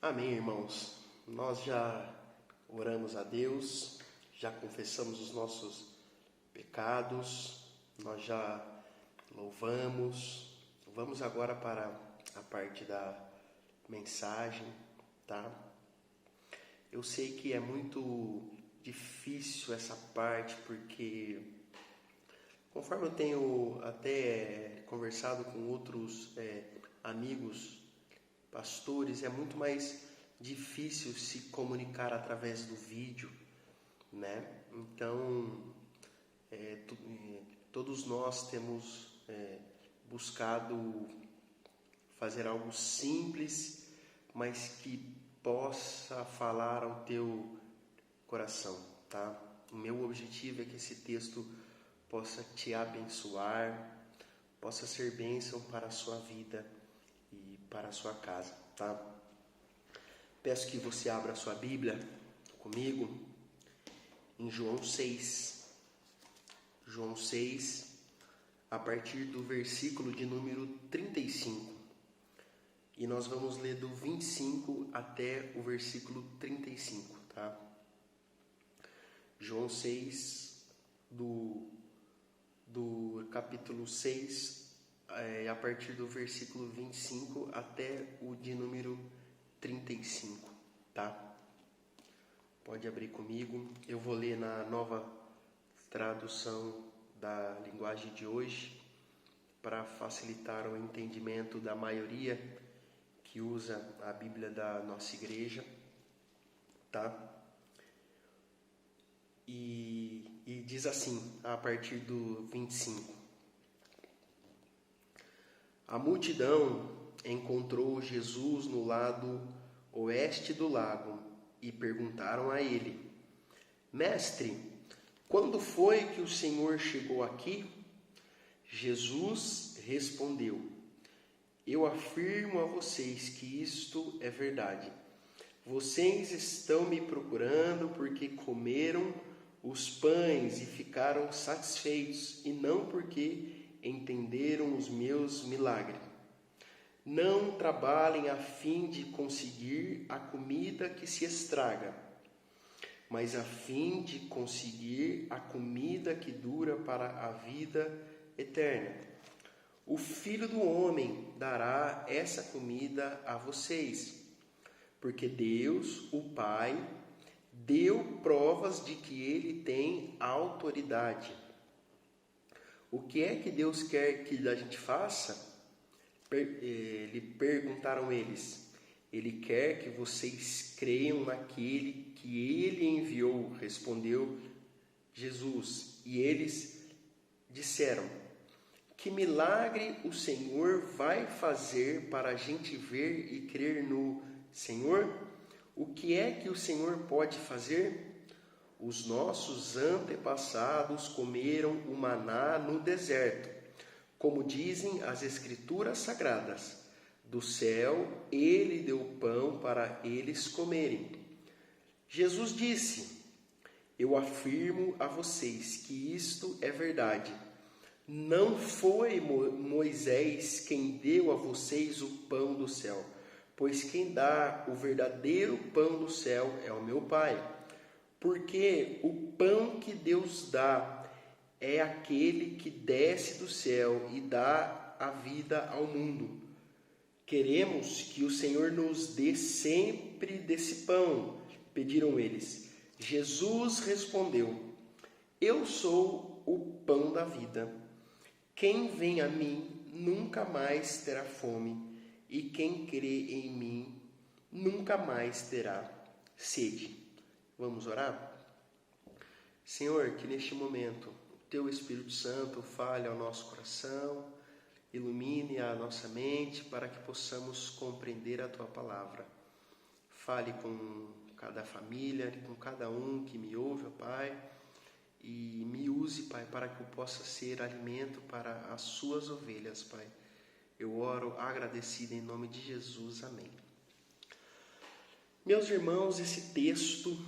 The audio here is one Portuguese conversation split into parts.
Amém, irmãos. Nós já oramos a Deus, já confessamos os nossos pecados, nós já louvamos. Vamos agora para a parte da mensagem, tá? Eu sei que é muito difícil essa parte, porque conforme eu tenho até conversado com outros amigos pastores, é muito mais difícil se comunicar através do vídeo, né? Então, todos nós temos buscado fazer algo simples, mas que possa falar ao teu coração, tá? O meu objetivo é que esse texto possa te abençoar, possa ser bênção para a sua vida e para a sua casa, tá? Peço que você abra a sua Bíblia comigo em João 6. João 6, a partir do versículo de número 35. E nós vamos ler do 25 até o versículo 35, tá? João 6, do capítulo 6, a partir do versículo 25 até o de número 35, tá? Pode abrir comigo. Eu vou ler na nova tradução da linguagem de hoje, para facilitar o entendimento da maioria que usa a Bíblia da nossa igreja, tá? E diz assim, a partir do 25. A multidão encontrou Jesus no lado oeste do lago e perguntaram a ele: Mestre, quando foi que o Senhor chegou aqui? Jesus respondeu: Eu afirmo a vocês que isto é verdade. Vocês estão me procurando porque comeram os pães e ficaram satisfeitos, e não porque entenderam os meus milagres. Não trabalhem a fim de conseguir a comida que se estraga, mas a fim de conseguir a comida que dura para a vida eterna. O Filho do Homem dará essa comida a vocês, porque Deus, o Pai, deu provas de que Ele tem autoridade. O que é que Deus quer que a gente faça? Lhe perguntaram eles. Ele quer que vocês creiam naquele que Ele enviou, respondeu Jesus. E eles disseram: Que milagre o Senhor vai fazer para a gente ver e crer no Senhor? O que é que o Senhor pode fazer? Os nossos antepassados comeram o maná no deserto, como dizem as Escrituras Sagradas. Do céu Ele deu pão para eles comerem. Jesus disse: Eu afirmo a vocês que isto é verdade. Não foi Moisés quem deu a vocês o pão do céu, pois quem dá o verdadeiro pão do céu é o meu Pai. Porque o pão que Deus dá é aquele que desce do céu e dá a vida ao mundo. Queremos que o Senhor nos dê sempre desse pão, pediram eles. Jesus respondeu: Eu sou o pão da vida. Quem vem a mim nunca mais terá fome, e quem crê em mim nunca mais terá sede. Vamos orar? Senhor, que neste momento o Teu Espírito Santo fale ao nosso coração, ilumine a nossa mente para que possamos compreender a Tua palavra. Fale com cada família, com cada um que me ouve, ó Pai, e me use, Pai, para que eu possa ser alimento para as Suas ovelhas, Pai. Eu oro agradecido em nome de Jesus. Amém. Meus irmãos, esse texto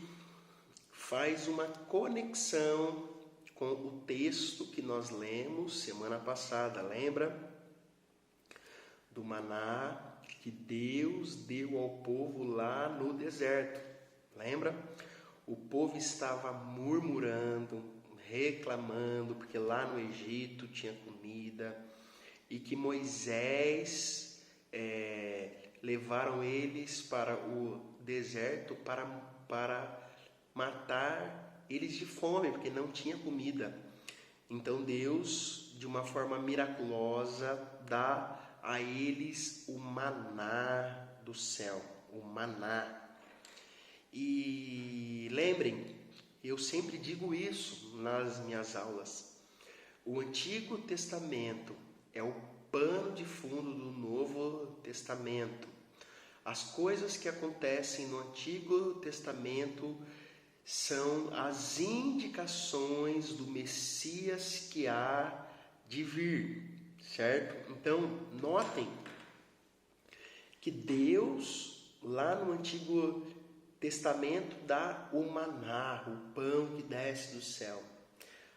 faz uma conexão com o texto que nós lemos semana passada, lembra? Do maná que Deus deu ao povo lá no deserto. Lembra? O povo estava murmurando, reclamando, porque lá no Egito tinha comida, e que Moisés levaram eles para o deserto para matar eles de fome, porque não tinha comida. Então Deus, de uma forma miraculosa, dá a eles o maná do céu, o maná. E lembrem, eu sempre digo isso nas minhas aulas, o Antigo Testamento é o pano de fundo do Novo Testamento. As coisas que acontecem no Antigo Testamento são as indicações do Messias que há de vir, certo? Então, notem que Deus, lá no Antigo Testamento, dá o maná, o pão que desce do céu.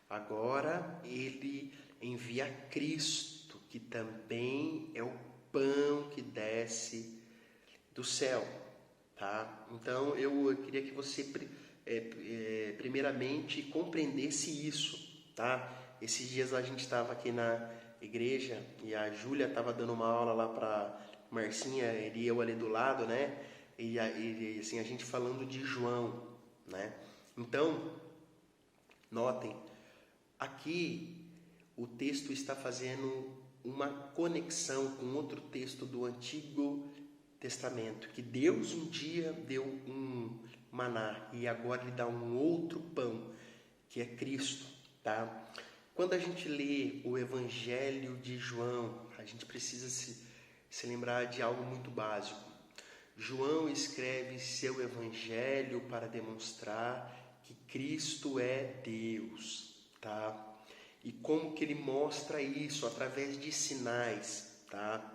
Agora, ele envia Cristo, que também é o pão que desce do céu, tá? Então, eu queria que você primeiramente compreendesse isso, tá? Esses dias a gente estava aqui na igreja e a Júlia estava dando uma aula lá para Marcinha, ele e eu ali do lado, né? E assim, a gente falando de João, né? Então, notem, aqui o texto está fazendo uma conexão com outro texto do Antigo Testamento, que Deus um dia deu um maná e agora ele dá um outro pão, que é Cristo, tá? Quando a gente lê o Evangelho de João, a gente precisa se lembrar de algo muito básico. João escreve seu Evangelho para demonstrar que Cristo é Deus, tá? E como que ele mostra isso? Através de sinais, tá?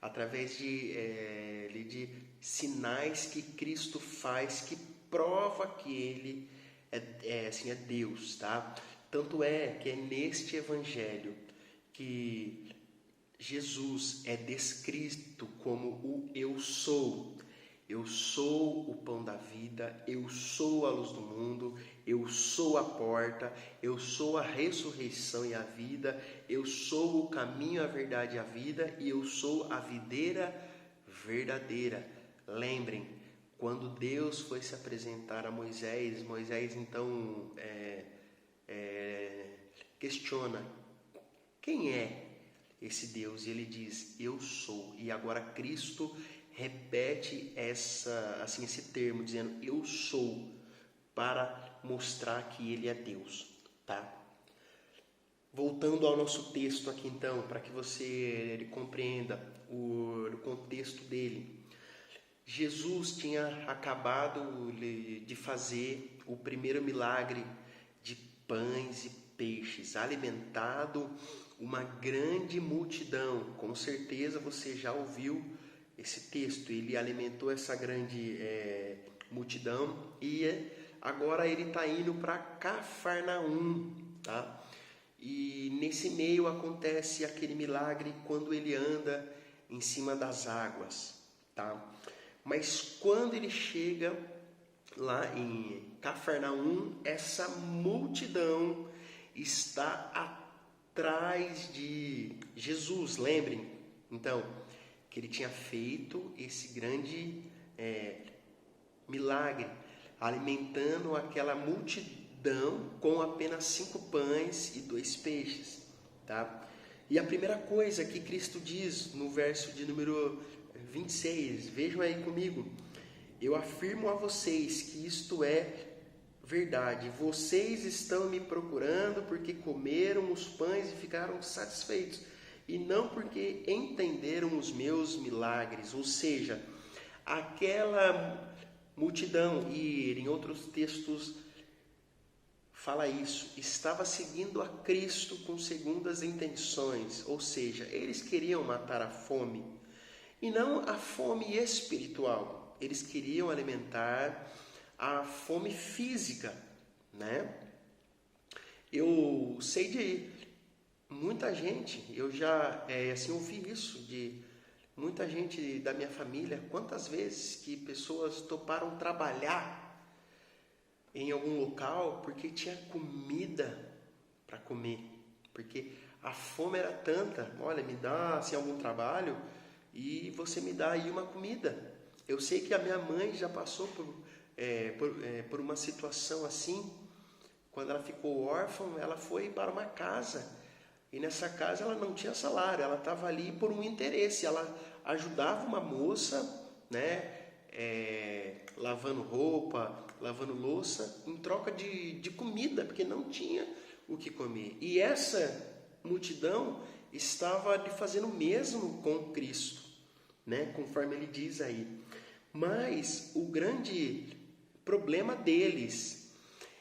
Através de sinais que Cristo faz, que prova que ele é Deus, tá? Tanto é que é neste Evangelho que Jesus é descrito como o eu sou. Eu sou o pão da vida, eu sou a luz do mundo, eu sou a porta, eu sou a ressurreição e a vida, eu sou o caminho, a verdade e a vida, e eu sou a videira verdadeira. Lembrem, quando Deus foi se apresentar a Moisés, Moisés então questiona, quem é esse Deus? E ele diz, eu sou. E agora Cristo repete esse termo, dizendo, eu sou, para mostrar que ele é Deus, tá? Voltando ao nosso texto aqui então, para que você compreenda o contexto dele. Jesus tinha acabado de fazer o primeiro milagre de pães e peixes, alimentado uma grande multidão. Com certeza você já ouviu esse texto. Ele alimentou essa grande multidão e agora ele está indo para Cafarnaum, tá? E nesse meio acontece aquele milagre quando ele anda em cima das águas, tá? Mas quando ele chega lá em Cafarnaum, essa multidão está atrás de Jesus. Lembrem, então, que ele tinha feito esse grande milagre, alimentando aquela multidão com apenas 5 pães e 2 peixes, tá? E a primeira coisa que Cristo diz no verso de número 26, vejam aí comigo, eu afirmo a vocês que isto é verdade, vocês estão me procurando porque comeram os pães e ficaram satisfeitos, e não porque entenderam os meus milagres. Ou seja, aquela multidão, e em outros textos fala isso, estava seguindo a Cristo com segundas intenções, ou seja, eles queriam matar a fome, e não a fome espiritual, eles queriam alimentar a fome física, né? Eu sei de muita gente, eu já ouvi isso de Muita gente da minha família, quantas vezes que pessoas toparam trabalhar em algum local porque tinha comida para comer, porque a fome era tanta. Olha, me dá assim, algum trabalho e você me dá aí uma comida. Eu sei que a minha mãe já passou por uma situação assim. Quando ela ficou órfã, ela foi para uma casa e nessa casa ela não tinha salário, ela estava ali por um interesse. Ela ajudava uma moça, né, lavando roupa, lavando louça, em troca de comida, porque não tinha o que comer. E essa multidão estava ali fazendo o mesmo com Cristo, né, conforme ele diz aí. Mas o grande problema deles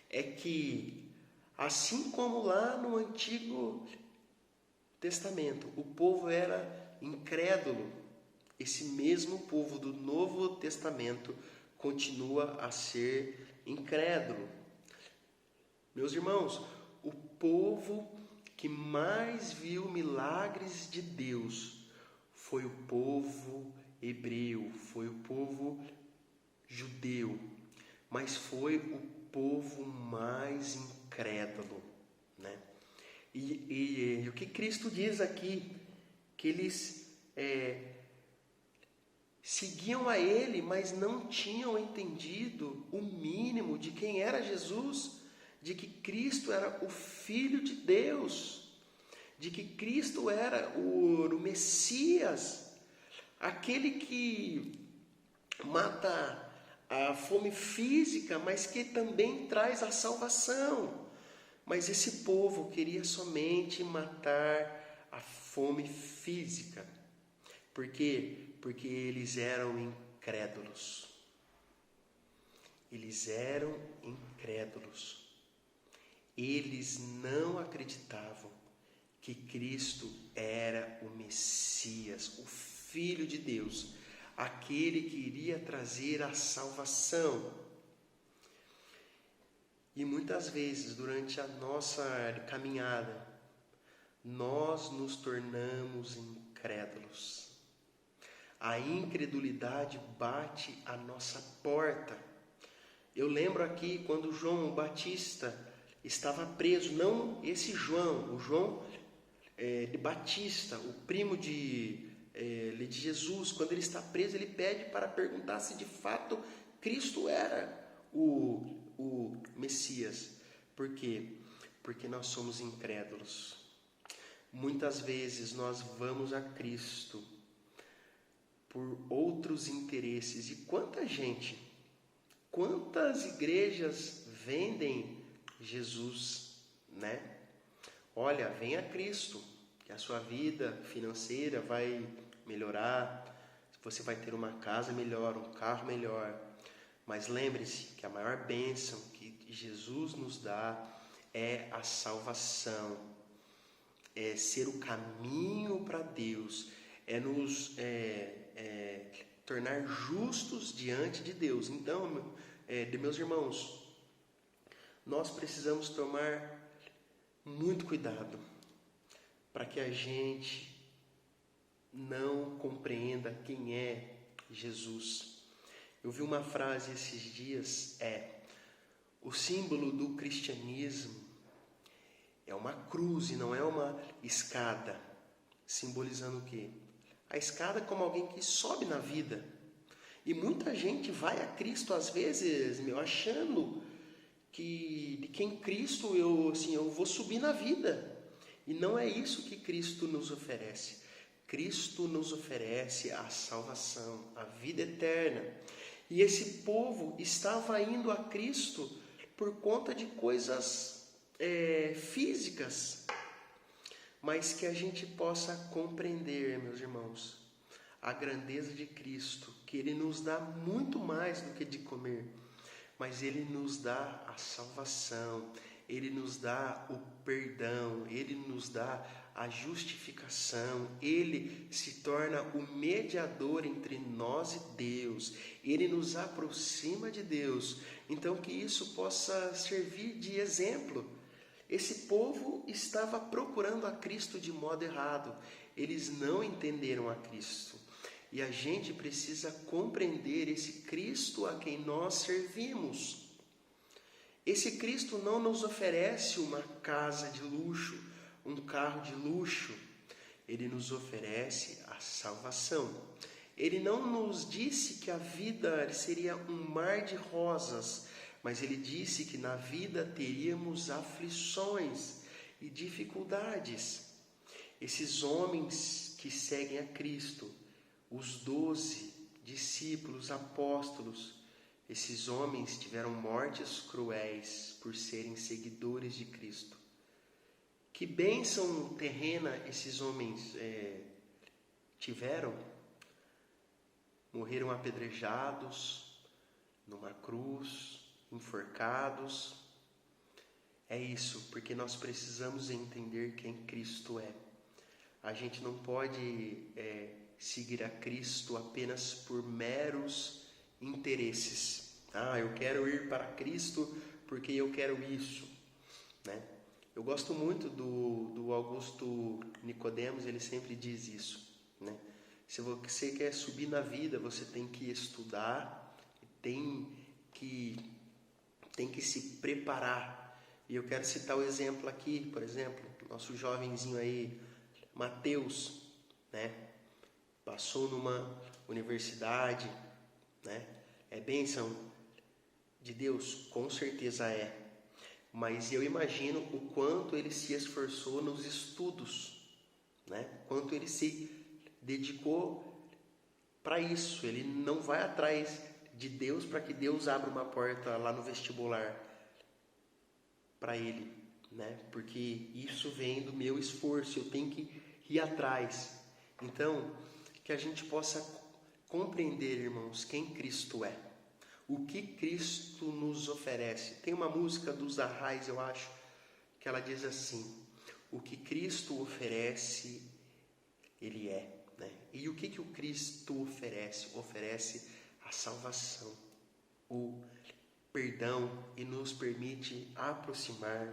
é que, assim como lá no Antigo Testamento, o povo era incrédulo, esse mesmo povo do Novo Testamento continua a ser incrédulo. Meus irmãos, o povo que mais viu milagres de Deus foi o povo hebreu, foi o povo judeu, mas foi o povo mais incrédulo, né? E o que Cristo diz aqui, que eles seguiam a Ele, mas não tinham entendido o mínimo de quem era Jesus, de que Cristo era o Filho de Deus, de que Cristo era o Messias, aquele que mata a fome física, mas que também traz a salvação. Mas esse povo queria somente matar a fome física. Por quê? Porque eles eram incrédulos. Eles eram incrédulos. Eles não acreditavam que Cristo era o Messias, o Filho de Deus, aquele que iria trazer a salvação. E muitas vezes, durante a nossa caminhada, nós nos tornamos incrédulos. A incredulidade bate à nossa porta. Eu lembro aqui quando João Batista estava preso, não esse João, o João de Batista, o primo de Jesus. Quando ele está preso, ele pede para perguntar se de fato Cristo era o Messias. Por quê? Porque nós somos incrédulos. Muitas vezes nós vamos a Cristo por outros interesses. E quanta gente, quantas igrejas vendem Jesus, né? Olha, vem a Cristo, que a sua vida financeira vai melhorar, você vai ter uma casa melhor, um carro melhor. Mas lembre-se que a maior bênção que Jesus nos dá é a salvação, é ser o caminho para Deus, é nos tornar justos diante de Deus. Então, meus irmãos, nós precisamos tomar muito cuidado para que a gente não compreenda quem é Jesus. Eu vi uma frase esses dias, o símbolo do cristianismo é uma cruz e não é uma escada, simbolizando o quê? A escada é como alguém que sobe na vida. E muita gente vai a Cristo às vezes, achando que em Cristo eu vou subir na vida. E não é isso que Cristo nos oferece. Cristo nos oferece a salvação, a vida eterna. E esse povo estava indo a Cristo por conta de coisas físicas, mas que a gente possa compreender, meus irmãos, a grandeza de Cristo, que Ele nos dá muito mais do que de comer, mas Ele nos dá a salvação, Ele nos dá o perdão, Ele nos dá a justificação, Ele se torna o mediador entre nós e Deus, Ele nos aproxima de Deus. Então que isso possa servir de exemplo. Esse povo estava procurando a Cristo de modo errado, eles não entenderam a Cristo. E a gente precisa compreender esse Cristo a quem nós servimos. Esse Cristo não nos oferece uma casa de luxo, um carro de luxo. Ele nos oferece a salvação. Ele não nos disse que a vida seria um mar de rosas, mas ele disse que na vida teríamos aflições e dificuldades. Esses homens que seguem a Cristo, os 12 discípulos, apóstolos, esses homens tiveram mortes cruéis por serem seguidores de Cristo. Que bênção terrena esses homens tiveram? Morreram apedrejados numa cruz, enforcados. É isso, porque nós precisamos entender quem Cristo é. A gente não pode seguir a Cristo apenas por meros interesses. Eu quero ir para Cristo porque eu quero isso, né? Eu gosto muito do Augusto Nicodemos, ele sempre diz isso, né? Se você quer subir na vida, você tem que estudar, tem que se preparar. E eu quero citar o exemplo aqui, por exemplo, nosso jovenzinho aí, Mateus, né? Passou numa universidade, né? É bênção de Deus? Com certeza é. Mas eu imagino o quanto ele se esforçou nos estudos, né? Quanto ele se dedicou para isso. Ele não vai atrás de Deus para que Deus abra uma porta lá no vestibular para ele, né? Porque isso vem do meu esforço, eu tenho que ir atrás. Então, que a gente possa compreender, irmãos, quem Cristo é. O que Cristo nos oferece. Tem uma música dos Arrais, eu acho, que ela diz assim: o que Cristo oferece, Ele é, né? E o que o Cristo oferece? Oferece a salvação, o perdão, e nos permite aproximar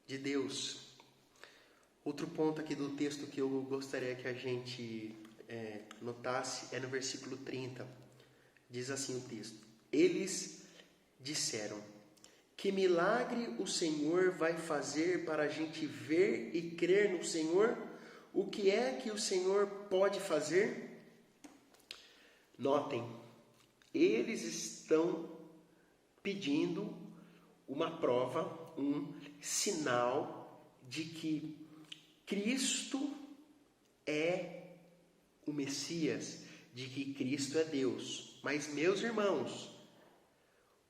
de Deus. Outro ponto aqui do texto que eu gostaria que a gente notasse é no versículo 30. Diz assim o texto: eles disseram: que milagre o Senhor vai fazer para a gente ver e crer no Senhor? O que é que o Senhor pode fazer? Notem, eles estão pedindo uma prova, um sinal de que Cristo é o Messias, de que Cristo é Deus. Mas, meus irmãos,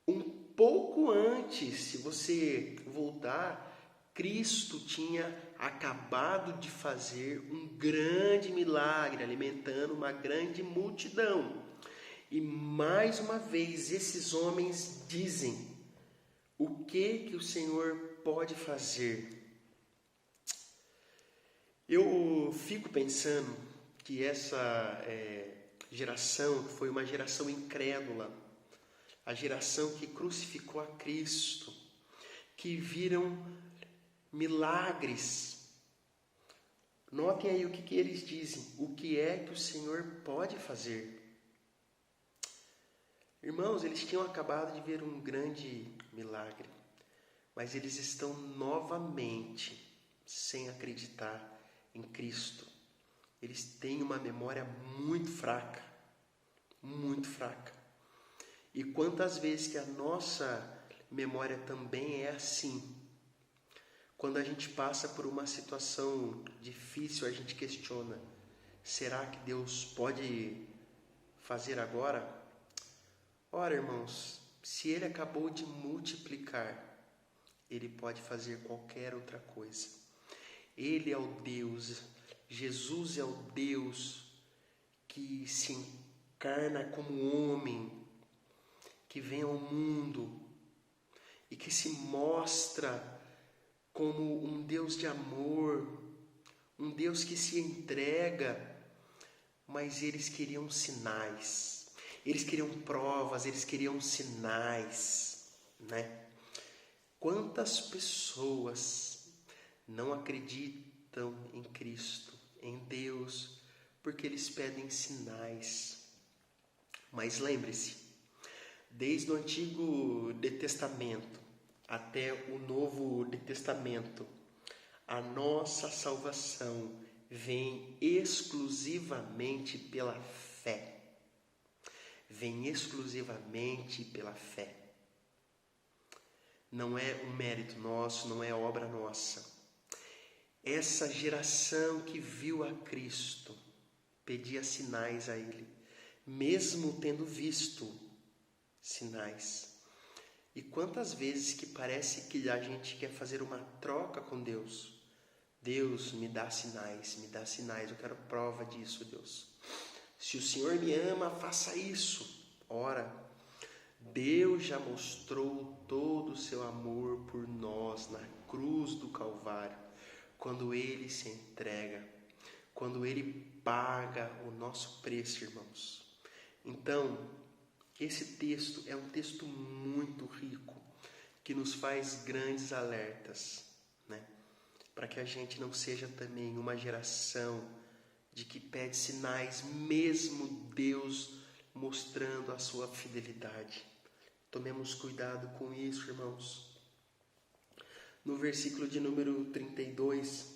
um pouco antes, se você voltar, Cristo tinha acabado de fazer um grande milagre, alimentando uma grande multidão. E mais uma vez, esses homens dizem: o que o Senhor pode fazer? Eu fico pensando que essa geração foi uma geração incrédula, a geração que crucificou a Cristo, que viram milagres. Notem aí o que eles dizem: o que é que o Senhor pode fazer? Irmãos, eles tinham acabado de ver um grande milagre, mas eles estão novamente sem acreditar em Cristo. Eles têm uma memória muito fraca, muito fraca. E quantas vezes que a nossa memória também é assim. Quando a gente passa por uma situação difícil, a gente questiona: será que Deus pode fazer agora? Ora, irmãos, se Ele acabou de multiplicar, Ele pode fazer qualquer outra coisa. Ele é o Deus, Jesus é o Deus que se encarna como homem, que vem ao mundo e que se mostra como um Deus de amor, um Deus que se entrega. Mas eles queriam sinais, eles queriam provas, eles queriam sinais, né? Quantas pessoas não acreditam em Cristo, em Deus, porque eles pedem sinais. Mas lembre-se, desde o Antigo Testamento até o Novo Testamento, a nossa salvação vem exclusivamente pela fé. Vem exclusivamente pela fé. Não é um mérito nosso, não é obra nossa. Essa geração que viu a Cristo pedia sinais a Ele, mesmo tendo visto sinais. E quantas vezes que parece que a gente quer fazer uma troca com Deus? Deus, me dá sinais, eu quero prova disso, Deus. Se o Senhor me ama, faça isso. Ora, Deus já mostrou todo o seu amor por nós na cruz do Calvário, quando Ele se entrega, quando Ele paga o nosso preço, irmãos. Então, esse texto é um texto muito rico, que nos faz grandes alertas, né? Para que a gente não seja também uma geração de que pede sinais, mesmo Deus mostrando a sua fidelidade. Tomemos cuidado com isso, irmãos. No versículo de número 32,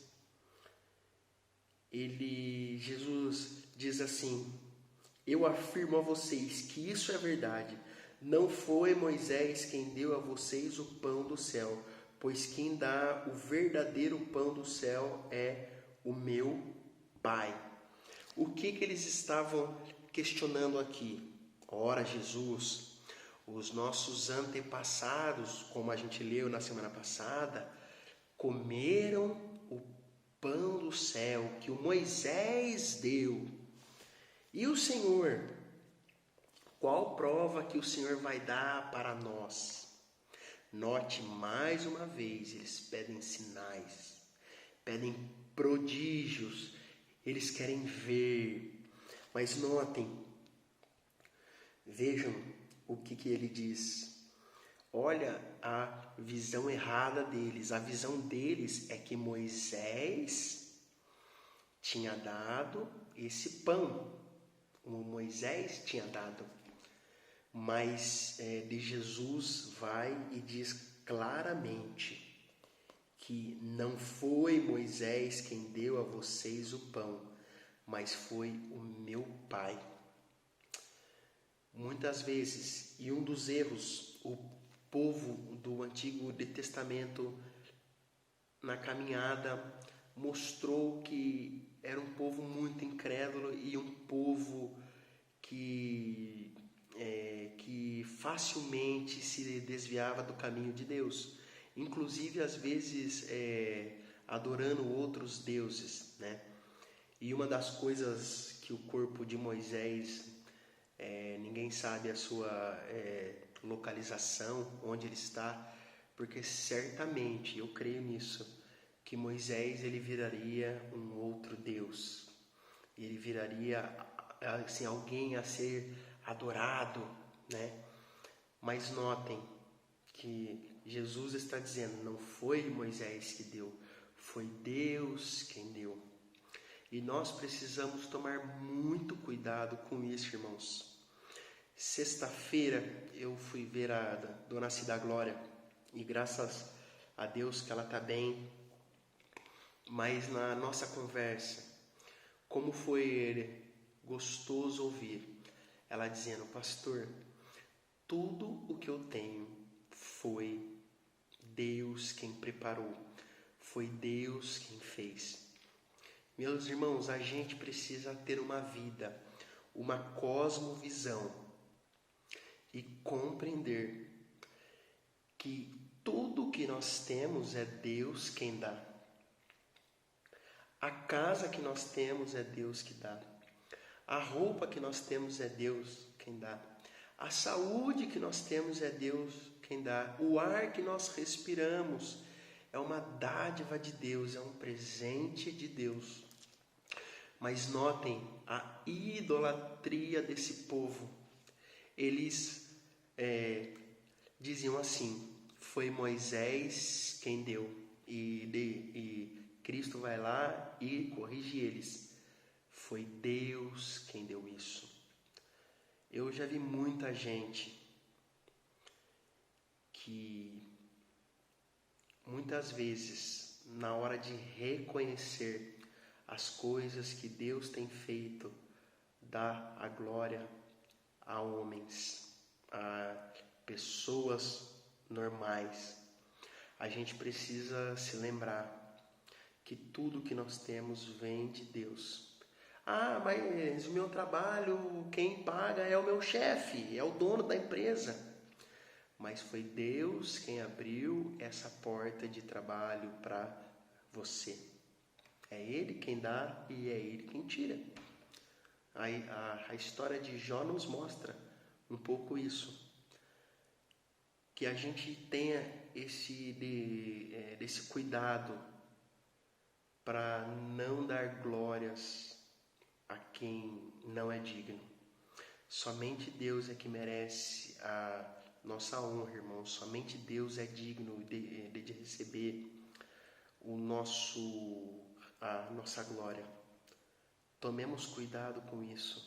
Jesus diz assim: eu afirmo a vocês que isso é verdade. Não foi Moisés quem deu a vocês o pão do céu, pois quem dá o verdadeiro pão do céu é o meu Pai. O que eles estavam questionando aqui? Ora, Jesus, os nossos antepassados, como a gente leu na semana passada, comeram o pão do céu que o Moisés deu. E o Senhor? Qual prova que o Senhor vai dar para nós? Note mais uma vez, eles pedem sinais, pedem prodígios, eles querem ver. Mas notem, vejam o que ele diz. Olha a visão errada deles. A visão deles é que Moisés tinha dado esse pão. Moisés tinha dado. Mas de Jesus vai e diz claramente que não foi Moisés quem deu a vocês o pão, mas foi o meu Pai. Muitas vezes, e um dos erros, o povo do Antigo Testamento na caminhada mostrou que era um povo muito incrédulo e um povo que facilmente se desviava do caminho de Deus, inclusive às vezes adorando outros deuses, né? E uma das coisas que o corpo de Moisés, ninguém sabe a sua localização, onde ele está, porque certamente, eu creio nisso, que Moisés ele viraria um outro Deus, ele viraria assim, alguém a ser adorado, né? Mas notem que Jesus está dizendo, não foi Moisés que deu, foi Deus quem deu. E nós precisamos tomar muito cuidado com isso, irmãos. Sexta-feira eu fui ver a Dona Cida Glória, e graças a Deus que ela está bem. Mas na nossa conversa, como foi gostoso ouvir ela dizendo, pastor, tudo o que eu tenho foi Deus quem preparou, foi Deus quem fez. Meus irmãos, a gente precisa ter uma vida, uma cosmovisão e compreender que tudo que nós temos é Deus quem dá. A casa que nós temos é Deus que dá. A roupa que nós temos é Deus quem dá. A saúde que nós temos é Deus quem dá. O ar que nós respiramos é uma dádiva de Deus, é um presente de Deus. Mas notem a idolatria desse povo. Eles diziam assim, foi Moisés quem deu. E Cristo vai lá e corrige eles. Foi Deus quem deu isso. Eu já vi muita gente que muitas vezes, na hora de reconhecer as coisas que Deus tem feito, dá a glória a homens, a pessoas normais. A gente precisa se lembrar que tudo que nós temos vem de Deus. Ah, mas o meu trabalho, quem paga é o meu chefe, é o dono da empresa. Mas foi Deus quem abriu essa porta de trabalho para você. É Ele quem dá e é Ele quem tira. A história de Jó nos mostra um pouco isso. Que a gente tenha esse cuidado para não dar glórias a quem não é digno. Somente Deus é que merece a nossa honra, irmão. Somente Deus é digno de receber a nossa glória. Tomemos cuidado com isso,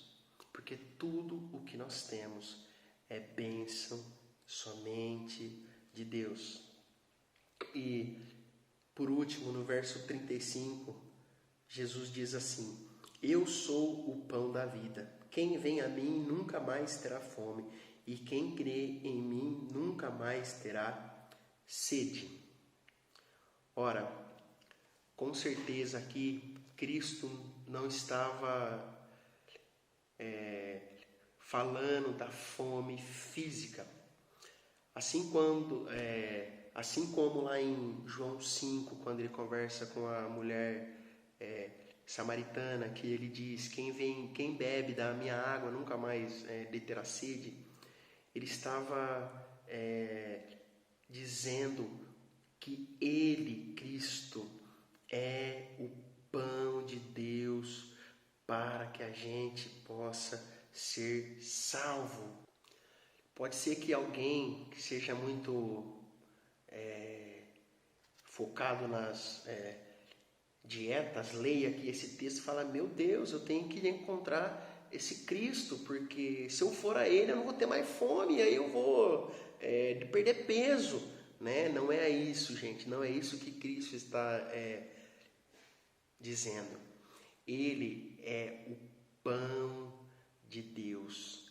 porque tudo o que nós temos é bênção somente de Deus. E, por último, no verso 35, Jesus diz assim: Eu sou o pão da vida. Quem vem a mim nunca mais terá fome, e quem crê em mim nunca mais terá sede. Ora, com certeza aqui Cristo não estava falando da fome física. Assim como lá em João 5, quando ele conversa com a mulher samaritana, que ele diz: quem bebe da minha água nunca mais terá sede. Ele estava dizendo que Ele, Cristo, é o pão de Deus para que a gente possa ser salvo. Pode ser que alguém que seja muito focado nas dietas, leia aqui esse texto e fala: meu Deus, eu tenho que encontrar esse Cristo, porque se eu for a Ele eu não vou ter mais fome, aí eu vou perder peso, né? Não é isso, gente, não é isso que Cristo está dizendo. Ele é o pão de Deus,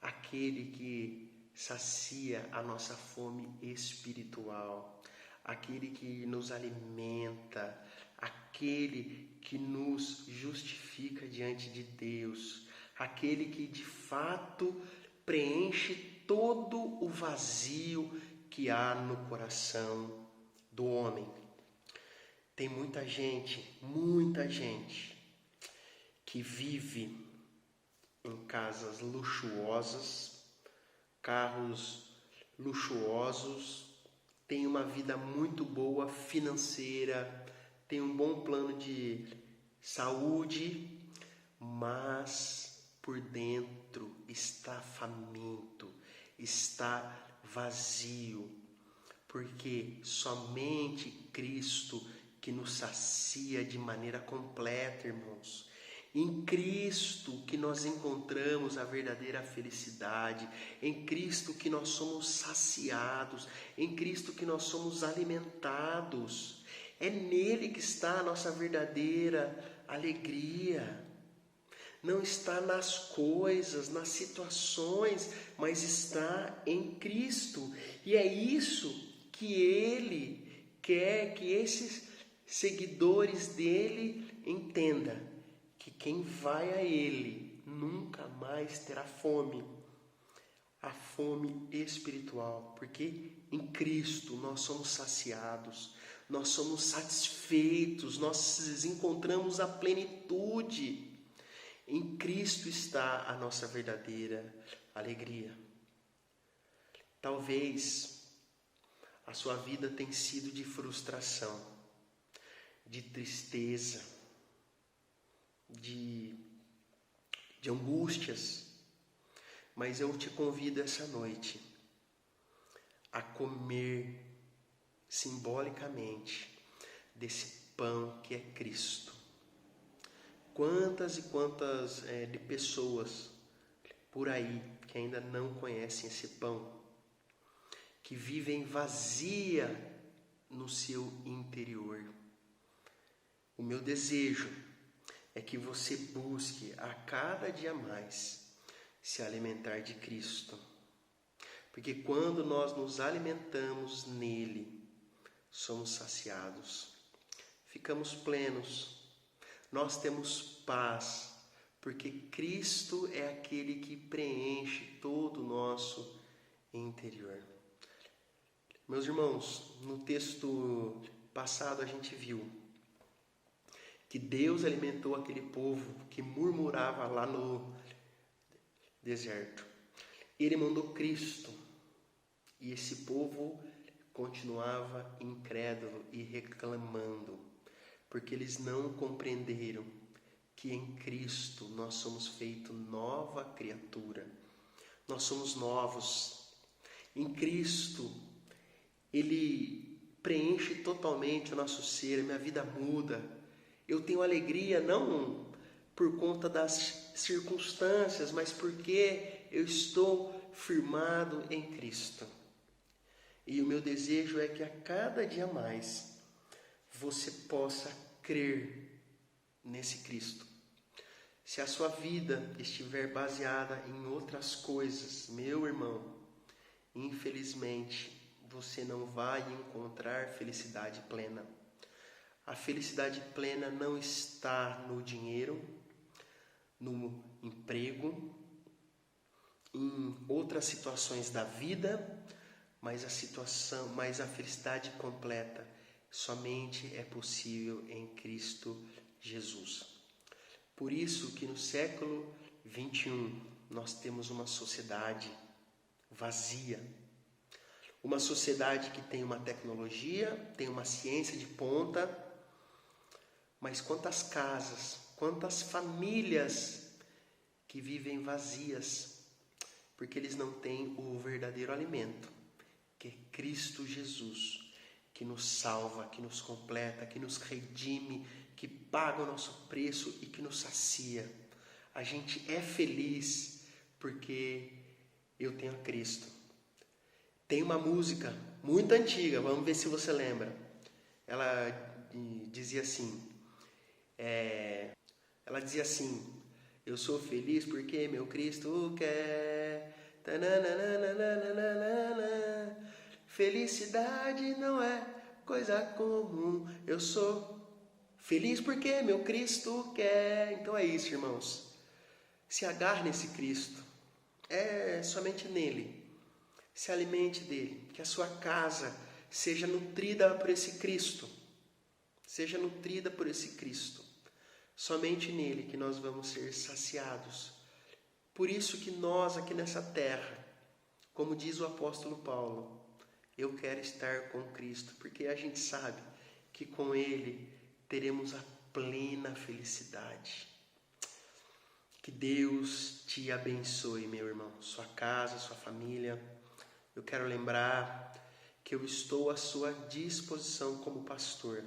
aquele que sacia a nossa fome espiritual, aquele que nos alimenta, aquele que nos justifica diante de Deus, aquele que de fato preenche todo o vazio que há no coração do homem. Tem muita gente que vive em casas luxuosas, carros luxuosos, tem uma vida muito boa financeira, tem um bom plano de saúde, mas por dentro está faminto, está vazio, porque somente Cristo que nos sacia de maneira completa, irmãos. Em Cristo que nós encontramos a verdadeira felicidade, em Cristo que nós somos saciados, em Cristo que nós somos alimentados. É nele que está a nossa verdadeira alegria. Não está nas coisas, nas situações, mas está em Cristo. E é isso que Ele quer que esses seguidores dele entendam. Que quem vai a Ele nunca mais terá fome. A fome espiritual. Porque em Cristo nós somos saciados. Nós somos satisfeitos. Nós encontramos a plenitude. Em Cristo está a nossa verdadeira alegria. Talvez a sua vida tenha sido de frustração, de tristeza, de angústias, mas eu te convido essa noite a comer simbolicamente desse pão que é Cristo. quantas e quantas de pessoas por aí que ainda não conhecem esse pão, que vivem vazia no seu interior. O meu desejo é que você busque a cada dia mais se alimentar de Cristo. Porque quando nós nos alimentamos nele, somos saciados, ficamos plenos, nós temos paz, porque Cristo é aquele que preenche todo o nosso interior. Meus irmãos, no texto passado a gente viu que Deus alimentou aquele povo que murmurava lá no deserto. Ele mandou Cristo e esse povo continuava incrédulo e reclamando, porque eles não compreenderam que em Cristo nós somos feitos nova criatura. Nós somos novos. Em Cristo, Ele preenche totalmente o nosso ser, a minha vida muda. Eu tenho alegria não por conta das circunstâncias, mas porque eu estou firmado em Cristo. E o meu desejo é que a cada dia mais você possa crer nesse Cristo. Se a sua vida estiver baseada em outras coisas, meu irmão, infelizmente você não vai encontrar felicidade plena. A felicidade plena não está no dinheiro, no emprego, em outras situações da vida, mas a felicidade completa somente é possível em Cristo Jesus. Por isso que no século 21 nós temos uma sociedade vazia, uma sociedade que tem uma tecnologia, tem uma ciência de ponta, mas quantas casas, quantas famílias que vivem vazias, porque eles não têm o verdadeiro alimento, que é Cristo Jesus, que nos salva, que nos completa, que nos redime, que paga o nosso preço e que nos sacia. A gente é feliz porque eu tenho a Cristo. Tem uma música muito antiga, vamos ver se você lembra. Ela dizia assim, eu sou feliz porque meu Cristo quer. Felicidade não é coisa comum. Eu sou feliz porque meu Cristo quer. Então é isso, irmãos. Se agarre nesse Cristo. É somente nele. Se alimente dele. Que a sua casa seja nutrida por esse Cristo. Seja nutrida por esse Cristo. Somente nele que nós vamos ser saciados. Por isso que nós aqui nessa terra, como diz o apóstolo Paulo, eu quero estar com Cristo, porque a gente sabe que com Ele teremos a plena felicidade. Que Deus te abençoe, meu irmão, sua casa, sua família. Eu quero lembrar que eu estou à sua disposição como pastor.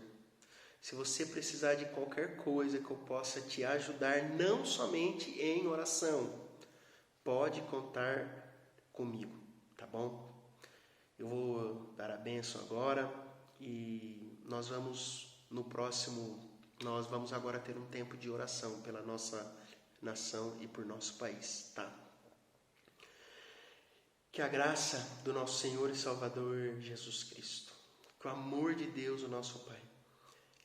Se você precisar de qualquer coisa que eu possa te ajudar, não somente em oração, pode contar comigo, tá bom? Eu vou dar a bênção agora e nós vamos agora ter um tempo de oração pela nossa nação e por nosso país, tá? Que a graça do nosso Senhor e Salvador Jesus Cristo, que o amor de Deus, o nosso Pai,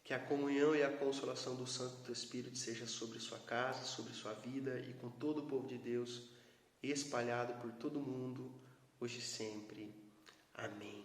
que a comunhão e a consolação do Santo Espírito seja sobre sua casa, sobre sua vida e com todo o povo de Deus, espalhado por todo o mundo, hoje e sempre. Amém.